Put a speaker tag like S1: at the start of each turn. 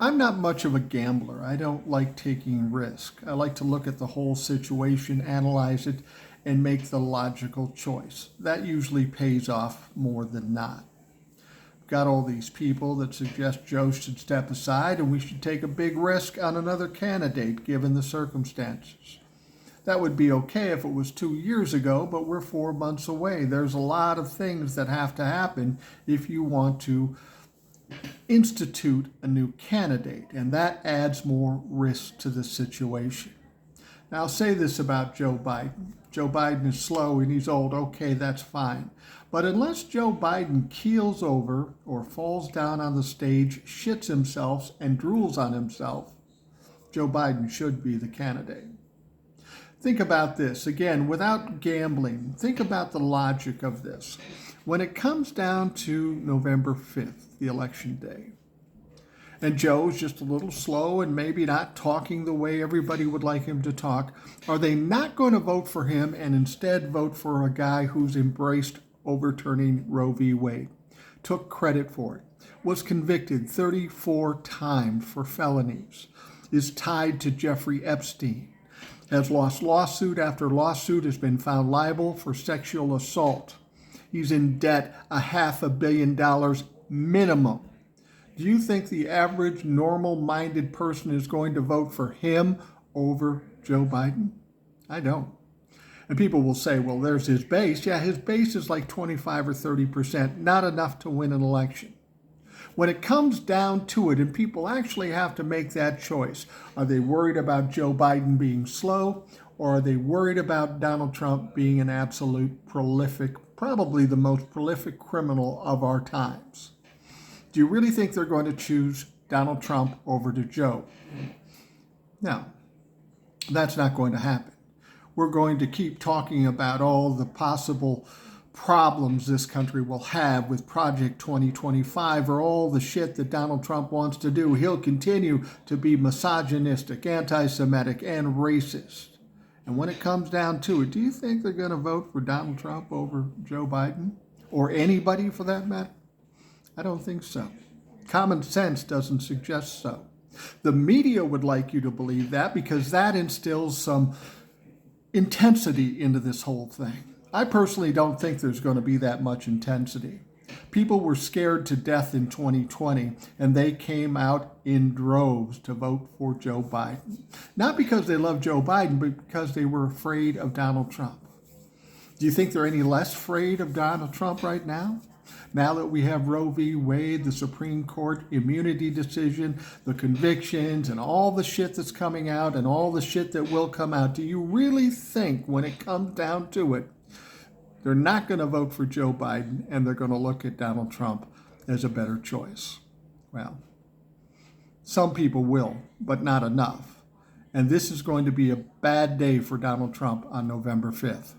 S1: I'm not much of a gambler. I don't like taking risk. I like to look at the whole situation, analyze it, and make the logical choice. That usually pays off more than not. Got all these people that suggest Joe should step aside and we should take a big risk on another candidate given the circumstances. That would be okay if it was 2 years ago, but we're 4 months away. There's a lot of things that have to happen if you want to institute a new candidate, and that adds more risk to the situation. Now, I'll say this about Joe Biden. Joe Biden is slow and he's old. Okay, that's fine. But unless Joe Biden keels over or falls down on the stage, shits himself, and drools on himself, Joe Biden should be the candidate. Think about this again, without gambling. Think about the logic of this. When it comes down to November 5th, the election day, and Joe's just a little slow and maybe not talking the way everybody would like him to talk, are they not going to vote for him and instead vote for a guy who's embraced overturning Roe v. Wade, took credit for it, was convicted 34 times for felonies, is tied to Jeffrey Epstein, has lost lawsuit after lawsuit, has been found liable for sexual assault. He's in debt $500 million minimum. Do you think the average normal-minded person is going to vote for him over Joe Biden? I don't. And people will say, well, there's his base. Yeah, his base is like 25 or 30%, not enough to win an election. When it comes down to it, and people actually have to make that choice, are they worried about Joe Biden being slow, or are they worried about Donald Trump being an absolute prolific, probably the most prolific criminal of our times? Do you really think they're going to choose Donald Trump over to Joe? No, that's not going to happen. We're going to keep talking about all the possible problems this country will have with Project 2025 or all the shit that Donald Trump wants to do. He'll continue to be misogynistic, anti-Semitic, and racist. And when it comes down to it, do you think they're going to vote for Donald Trump over Joe Biden? Or anybody for that matter? I don't think so. Common sense doesn't suggest so. The media would like you to believe that because that instills some intensity into this whole thing. I personally don't think there's going to be that much intensity. People were scared to death in 2020, and they came out in droves to vote for Joe Biden. Not because they love Joe Biden, but because they were afraid of Donald Trump. Do you think they're any less afraid of Donald Trump right now? Now that we have Roe v. Wade, the Supreme Court immunity decision, the convictions, and all the shit that's coming out and all the shit that will come out, do you really think when it comes down to it, they're not going to vote for Joe Biden and they're going to look at Donald Trump as a better choice? Well, some people will, but not enough. And this is going to be a bad day for Donald Trump on November 5th.